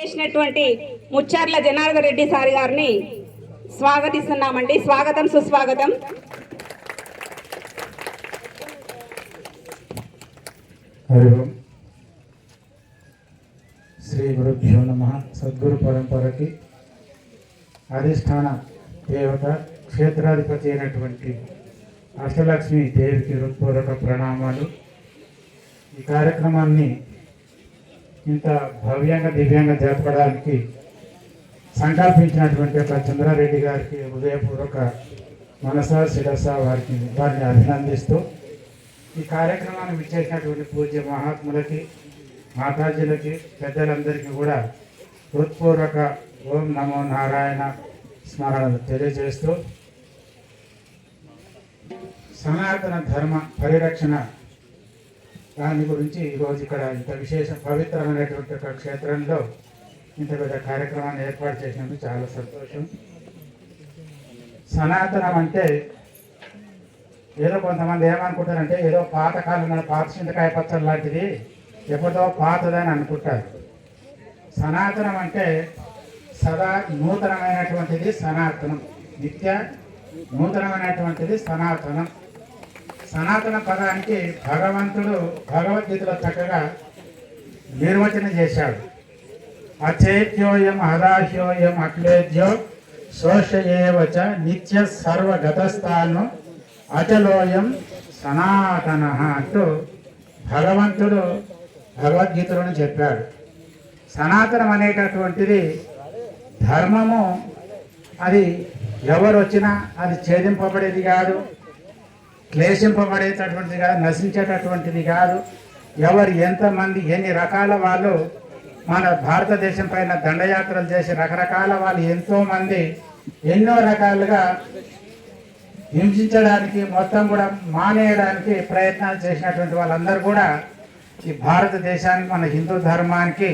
చేసినటువంటి ముచ్చార్ల జనార్దన్ రెడ్డి సార్ గారిని స్వాగతిస్తున్నామండి. స్వాగతం సుస్వాగతం. శ్రీ గురుభ్యో నమః. సద్గురు పరంపరకి అధిష్టాన దేవత క్షేత్రాధిపతి అయినటువంటి అష్టలక్ష్మి దేవికి హృత్పూర్వక ప్రణామాలు. ఈ కార్యక్రమాన్ని ఇంత భవ్యంగా దివ్యంగా జరపడానికి సంకల్పించినటువంటి ఒక చంద్రారెడ్డి గారికి హృదయపూర్వక మనస శిరస వారిని అభినందిస్తూ ఈ కార్యక్రమాన్ని విచ్చేసినటువంటి పూజ్య మహాత్ములకి మాతాజీలకి పెద్దలందరికీ కూడా హృత్పూర్వక ఓం నమో నారాయణ స్మరణలు తెలియజేస్తూ సనాతన ధర్మ పరిరక్షణ దాని గురించి ఈరోజు ఇక్కడ ఇంత విశేష పవిత్రమైనటువంటి ఒక క్షేత్రంలో ఇంత పెద్ద కార్యక్రమాన్ని ఏర్పాటు చేసినందుకు చాలా సంతోషం. సనాతనం అంటే ఏదో కొంతమంది ఏమనుకుంటారంటే ఏదో పాతకాలంలో పాత చింతకాయ పచ్చడి లాంటిది ఎప్పుడో పాతదని అనుకుంటారు. సనాతనం అంటే సదా నూతనమైనటువంటిది సనాతనం, నిత్య నూతనమైనటువంటిది సనాతనం. సనాతన పదానికి భగవంతుడు భగవద్గీతలో చక్కగా నిర్వచనం చేశాడు. అచేత్యోయం అదాహ్యోయం అక్లేద్యో శోషయేవచ నిత్య సర్వగతస్థాను అచలోయం సనాతన అంటూ భగవంతుడు భగవద్గీతలోనే చెప్పాడు. సనాతనం అనేటటువంటిది ధర్మము, అది ఎవరు వచ్చినా అది ఛేదింపబడేది కాదు, క్లేశింపబడేటటువంటిది కాదు, నశించేటటువంటిది కాదు. ఎవరు ఎంతమంది ఎన్ని రకాల వాళ్ళు మన భారతదేశం పైన దండయాత్రలు చేసి రకరకాల వాళ్ళు ఎంతోమంది ఎన్నో రకాలుగా హింసించడానికి మొత్తం కూడా మానేయడానికి ప్రయత్నాలు చేసినటువంటి వాళ్ళందరూ కూడా ఈ భారతదేశానికి మన హిందూ ధర్మానికి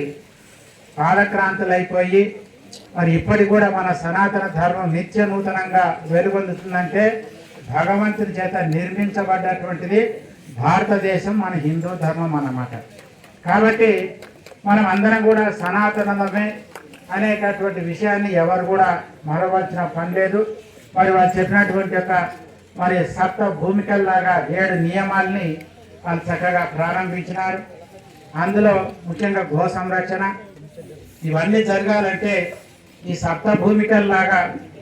కాలక్రాంతులైపోయి మరి ఇప్పటికి కూడా మన సనాతన ధర్మం నిత్య నూతనంగా వెలుగొందుతుందంటే భగవంతుని చేత నిర్మించబడ్డటువంటిది భారతదేశం, మన హిందూ ధర్మం అన్నమాట. కాబట్టి మనం అందరం కూడా సనాతనమే అనేటటువంటి విషయాన్ని ఎవరు కూడా మరవలసిన పని లేదు. మరి వాళ్ళు చెప్పినటువంటి ఒక మరి సప్త భూమికల్లాగా 7 నియమాల్ని వాళ్ళు చక్కగా ప్రారంభించినారు. అందులో ముఖ్యంగా గో సంరక్షణ ఇవన్నీ జరగాలంటే ఈ సప్త భూమికల్లాగా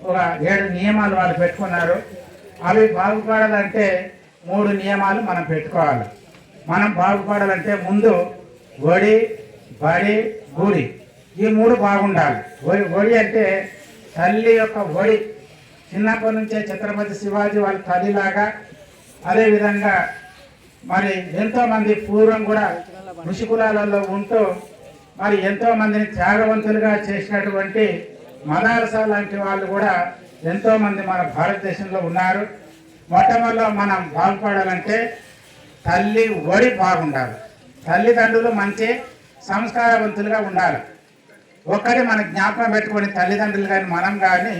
ఒక 7 నియమాలు వాళ్ళు పెట్టుకున్నారు. అవి బాగుపడాలంటే 3 నియమాలు మనం పెట్టుకోవాలి. మనం బాగుపడాలంటే ముందు ఒడి, బడి, గుడి ఈ 3 బాగుండాలి. ఒడి అంటే తల్లి యొక్క ఒడి, చిన్నప్పటి నుంచే ఛత్రపతి శివాజీ వాళ్ళ తల్లిలాగా. అదేవిధంగా మరి ఎంతోమంది పూర్వం కూడా ఋషికులాలలో ఉంటూ మరి ఎంతోమందిని త్యాగవంతులుగా చేసినటువంటి మదారస లాంటి వాళ్ళు కూడా ఎంతోమంది మన భారతదేశంలో ఉన్నారు. మొట్టమొదటిలో మనం బాగుపడాలంటే తల్లి ఒడి బాగుండాలి. తల్లిదండ్రులు మంచి సంస్కారవంతులుగా ఉండాలి. ఒక్కటి మన జ్ఞాపకం పెట్టుకొని తల్లిదండ్రులు కానీ మనం కానీ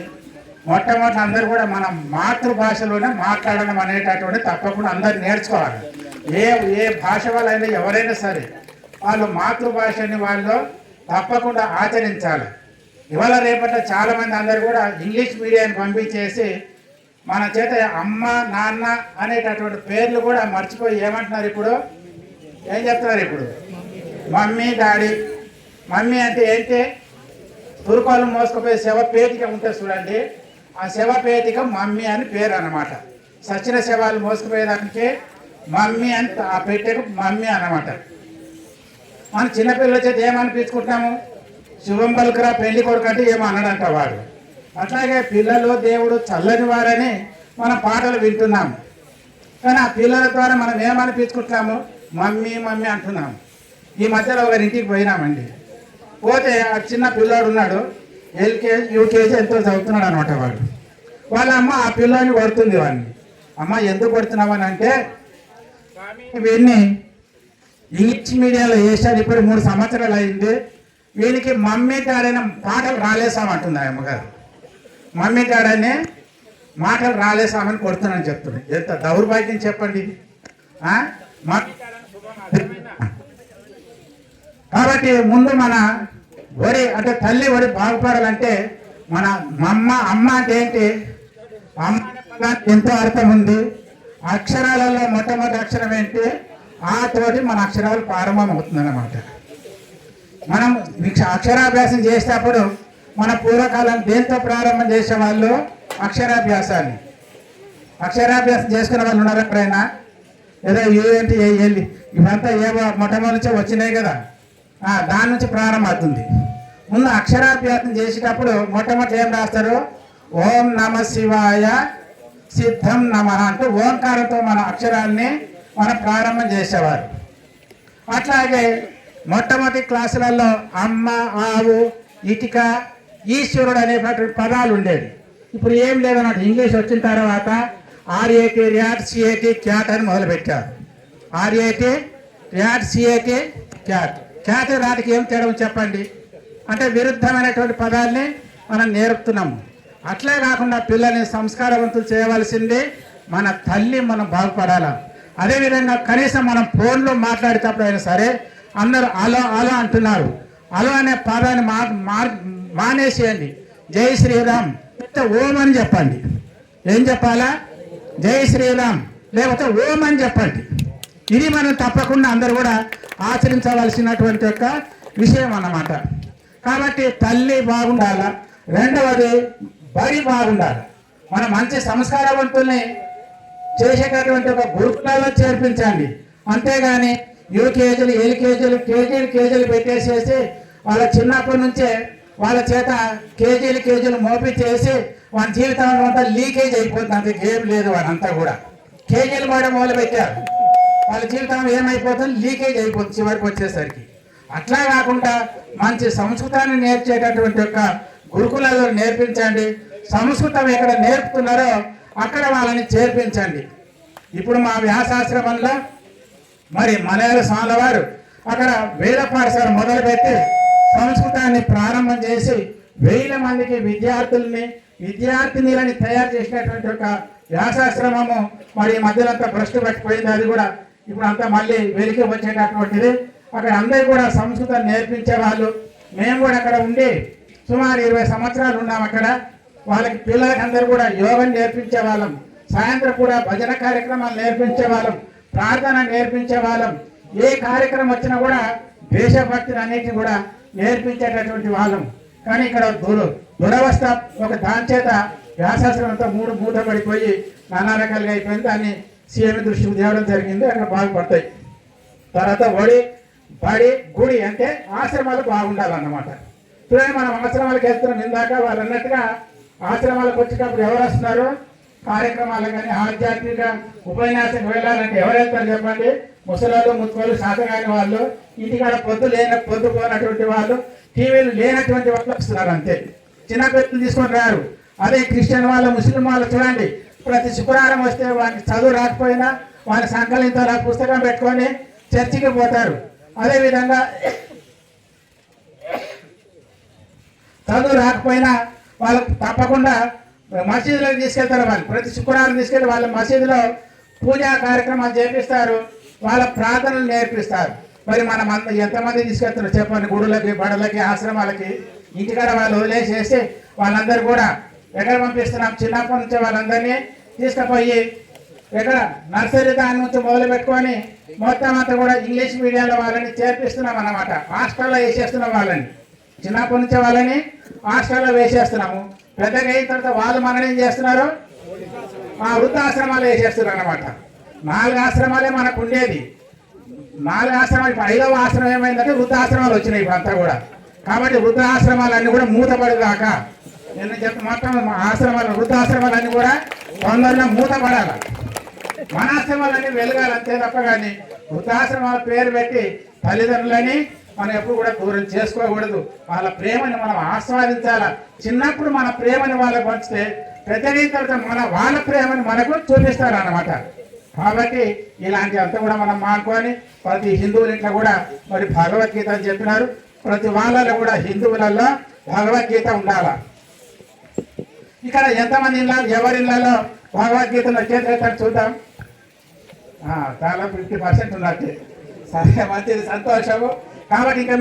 మొట్టమొదటి అందరూ కూడా మనం మాతృభాషలోనే మాట్లాడడం అనేటటువంటి తప్పకుండా అందరు నేర్చుకోవాలి. ఏ భాష వాళ్ళైనా ఎవరైనా సరే వాళ్ళు మాతృభాషని వాళ్ళు తప్పకుండా ఆచరించాలి. ఇవాళ రేపట్లో చాలామంది అందరూ కూడా ఇంగ్లీష్ మీడియాన్ని పంపించేసి మన చేత అమ్మ నాన్న అనేటటువంటి పేర్లు కూడా మర్చిపోయి ఏమంటున్నారు, ఇప్పుడు ఏం చెప్తున్నారు, ఇప్పుడు మమ్మీ డాడీ. మమ్మీ అంటే ఏంటి, తురుకోలు మోసుకుపోయే శవపేటిక ఉంటుంది చూడండి, ఆ శవపేటిక మమ్మీ అని పేరు అన్నమాట. సచిన శవాలు మోసుకుపోయేదానికి మమ్మీ అని ఆ పెట్టేకు మమ్మీ అన్నమాట. మన చిన్నపిల్లల చేత ఏమనిపించుకుంటున్నాము, శుభం పలుకురా పెళ్లి కొడుకు అంటే ఏమో అన్నాడంట వాడు. అట్లాగే పిల్లలు దేవుడు చల్లని వారని మనం పాటలు వింటున్నాము. కానీ ఆ పిల్లల ద్వారా మనం ఏమనిపించుకుంటున్నాము, మమ్మీ మమ్మీ అంటున్నాము. ఈ మధ్యలో ఒకరింటికి పోయినామండి. పోతే ఆ చిన్న పిల్లోడు ఉన్నాడు, ఎల్కేజీ యూకేజీ ఎంతో చదువుతున్నాడు అనమాట. వాళ్ళ అమ్మ ఆ పిల్లోని కొడుతుంది వాడిని. అమ్మ ఎందుకు కొడుతున్నావని అంటే, వీడిని ఇంగ్లీష్ మీడియంలో వేసాడు, ఇప్పుడు 3 సంవత్సరాలు అయింది, వీనికి మమ్మీ డాడైన పాటలు రాలేసామంటుంది ఆ అమ్మగారు. మమ్మీ డాడనే మాటలు రాలేసామని కొడుతున్నాను చెప్తుంది. ఎంత దౌర్భాగ్యం చెప్పండి. కాబట్టి ముందు మన ఒడి అంటే తల్లి ఒడి బాగుపడాలంటే మన అమ్మ అంటే ఏంటి? అమ్మ అనే పదానికి ఎంతో అర్థం ఉంది. అక్షరాలలో మొట్టమొదటి అక్షరం ఏంటి? ఆ తోటి మన అక్షరాలు ప్రారంభం అవుతుందన్నమాట. మనం అక్షరాభ్యాసం చేసేటప్పుడు మన పూర్వకాలం దేంతో ప్రారంభం చేసేవాళ్ళు? అక్షరాభ్యాసాన్ని. అక్షరాభ్యాసం చేసుకునే వాళ్ళు ఉన్నారు ఎక్కడైనా? ఏదో ఏంటి వెళ్ళి ఇవంతా ఏవో మొట్టమొదటి నుంచే వచ్చినాయి కదా, దాని నుంచి ప్రారంభం అవుతుంది. ముందు అక్షరాభ్యాసం చేసేటప్పుడు మొట్టమొదటి ఏం రాస్తారు? ఓం నమ శివాయ సిద్ధం నమ అంటూ ఓంకారంతో మన అక్షరాన్ని మనం ప్రారంభం చేసేవారు. అట్లాగే మొట్టమొదటి క్లాసులలో అమ్మ, ఆవు, ఇటుక, ఈశ్వరుడు అనేటువంటి పదాలు ఉండేవి. ఇప్పుడు ఏం లేదన్నట్టు. ఇంగ్లీష్ వచ్చిన తర్వాత ఆర్ఏటి ర్యాట్, సిఏటి క్యాట్ అని మొదలుపెట్టారు. R A T rat, C A T cat. Cat రాటికి ఏం తేడా చెప్పండి? అంటే విరుద్ధమైనటువంటి పదాల్ని మనం నేర్పుతున్నాము. అట్లే కాకుండా పిల్లల్ని సంస్కారవంతులు చేయవలసింది మన తల్లి. మనం బాగుపడాలా. అదేవిధంగా కనీసం మనం ఫోన్లో మాట్లాడేటప్పుడు అయినా సరే అందరూ అలో అలో అంటున్నారు. అలో అనే పదాన్ని మానేసేయండి. జై శ్రీరామ్ ఓం అని చెప్పండి. ఏం చెప్పాలా? జై శ్రీరామ్ లేకపోతే ఓం అని చెప్పండి. ఇది మనం తప్పకుండా అందరూ కూడా ఆచరించవలసినటువంటి యొక్క విషయం అన్నమాట. కాబట్టి తల్లి బాగుండాలా. రెండవది బడి బాగుండాలి. మనం మంచి సంస్కారవంతుల్ని చేసేటటువంటి ఒక గురుకులాల్లో చేర్పించండి. అంతేగాని యూకేజీలు, ఎల్కేజీలు, కేజీలు పెట్టేసేసి వాళ్ళ చిన్నప్పటి నుంచే వాళ్ళ చేత కేజీలు మోపించేసి వాళ్ళ జీవితంలో అంతా లీకేజ్ అయిపోతుంది. అంత ఏం లేదు. వాళ్ళంతా కూడా కేజీలు కూడా మొదలు పెట్టారు. వాళ్ళ జీవితం ఏమైపోతుంది? లీకేజ్ అయిపోతుంది చివరికి వచ్చేసరికి. అట్లా కాకుండా మంచి సంస్కృతాన్ని నేర్చేటటువంటి యొక్క గురుకులాల్లో నేర్పించండి. సంస్కృతం ఎక్కడ నేర్పుతున్నారో అక్కడ వాళ్ళని చేర్పించండి. ఇప్పుడు మా వ్యాసాశ్రమంలో మరి మలయాళ స్వాముల వారు అక్కడ వేద పాఠశాల మొదలుపెట్టి సంస్కృతాన్ని ప్రారంభం చేసి 1000 మందికి విద్యార్థినిలని తయారు చేసినటువంటి ఒక వ్యాసాశ్రమము మరి ఈ మధ్యలో అంతా భ్రష్టు పట్టిపోయింది. అది కూడా ఇప్పుడు అంతా మళ్ళీ వెలికి వచ్చేటటువంటిది. అక్కడ అందరూ కూడా సంస్కృతం నేర్పించే వాళ్ళు. మేము కూడా అక్కడ ఉండి సుమారు 20 సంవత్సరాలు ఉన్నాం అక్కడ. వాళ్ళకి పిల్లలకి అందరూ కూడా యోగం నేర్పించే వాళ్ళం. సాయంత్రం కూడా భజన కార్యక్రమాలు నేర్పించే వాళ్ళం. ప్రార్థన నేర్పించే వాళ్ళం. ఏ కార్యక్రమం వచ్చినా కూడా దేశభక్తిని అన్నిటిని కూడా నేర్పించేటటువంటి వాళ్ళం. కానీ ఇక్కడ దురవస్థ ఒక దాని చేత వ్యాసాశ్రమంతో మూట పడిపోయి నానా రకాలుగా అయిపోయింది. దాన్ని సీఎం దృష్టికి తేవడం జరిగింది. అక్కడ బాగుపడతాయి. తర్వాత ఒడి, బడి, గుడి అంటే ఆశ్రమాలు బాగుండాలన్నమాట. ఇప్పుడే మనం ఆశ్రమాలకు వెళ్తున్నాం. ఇందాక వాళ్ళు అన్నట్టుగా ఆశ్రమాలకు వచ్చేటప్పుడు ఎవరు వస్తున్నారు? కార్యక్రమాలు కానీ ఆధ్యాత్మిక ఉపన్యాసం వెళ్ళాలంటే ఎవరు వెళ్తారు చెప్పండి? ముసలాళ్ళు, ముత్తులు, శాతగాని వాళ్ళు, ఇంటికాడ పొద్దుపోయినటువంటి వాళ్ళు, టీవీలు లేనటువంటి వాళ్ళు వస్తున్నారు. అంతే. చిన్నపిల్లలు తీసుకొని రారు. అదే క్రిస్టియన్ వాళ్ళు, ముస్లిం వాళ్ళు చూడండి, ప్రతి శుక్రవారం వస్తే వారికి చదువు రాకపోయినా వారి సంకలింతో పుస్తకం పెట్టుకొని చర్చికి పోతారు. అదేవిధంగా చదువు రాకపోయినా వాళ్ళకు తప్పకుండా మసీదులోకి తీసుకెళ్తారు. వాళ్ళు ప్రతి శుక్రవారం తీసుకెళ్ళి వాళ్ళ మసీదులో పూజా కార్యక్రమాలు చేపిస్తారు. వాళ్ళ ప్రార్థనలు నేర్పిస్తారు. మరి మనం ఎంతమంది తీసుకెళ్తున్నారు చెప్పండి? గుడులకి, బడులకి, ఆశ్రమాలకి. ఇంటికాడ వాళ్ళు వదిలేసేసి వాళ్ళందరూ కూడా ఎక్కడ పంపిస్తున్నాం? చిన్నప్పటి నుంచి వాళ్ళందరినీ తీసుకుపోయి ఎక్కడ నర్సరీ దాని నుంచి మొదలు పెట్టుకొని మొత్తం అంతా కూడా ఇంగ్లీష్ మీడియంలో వాళ్ళని చేర్పిస్తున్నాం అన్నమాట. హాస్టల్లో వేసేస్తున్నాం వాళ్ళని. చిన్నప్పటి నుంచే వాళ్ళని హాస్టల్లో వేసేస్తున్నాము. పెద్దగా అయిన తర్వాత వాళ్ళు మనని ఏం చేస్తున్నారు? వృద్ధాశ్రమాలు వేసేస్తున్నారు అన్నమాట. 4 ఆశ్రమాలే మనకు ఉండేది. 4 ఆశ్రమాలు. 5వ ఆశ్రమం ఏమైందంటే వృద్ధాశ్రమాలు వచ్చినాయి ఇప్పుడు అంతా కూడా. కాబట్టి వృద్ధాశ్రమాలన్నీ కూడా మూతపడేదాక నేను మొత్తం వృద్ధాశ్రమాలన్నీ కూడా తొందరగా మూతపడాలి. మన ఆశ్రమాలన్నీ వెలగాలి అంతే తప్ప. కానీ వృద్ధాశ్రమాల పేరు పెట్టి తల్లిదండ్రులని మనం ఎప్పుడు కూడా దూరం చేసుకోకూడదు. వాళ్ళ ప్రేమని మనం ఆస్వాదించాలా. చిన్నప్పుడు మన ప్రేమని వాళ్ళకు పంచితే పెద్దగైన తర్వాత వాళ్ళ ప్రేమని మనకు చూపిస్తారు అన్నమాట. కాబట్టి ఇలాంటి అంతా కూడా మనం మానుకొని ప్రతి హిందువుల ఇంట్లో కూడా మరి భగవద్గీత అని చెప్పినారు. ప్రతి వాళ్ళలో కూడా హిందువులలో భగవద్గీత ఉండాల. ఇక్కడ ఎంతమంది ఇళ్ళలో ఎవరి ఇళ్ళలో భగవద్గీతలో చేతులు చూద్దాం. చాలా 50% ఉన్నట్టు. సరే, మంచిది, సంతోషము. కాబట్టి ఇంకా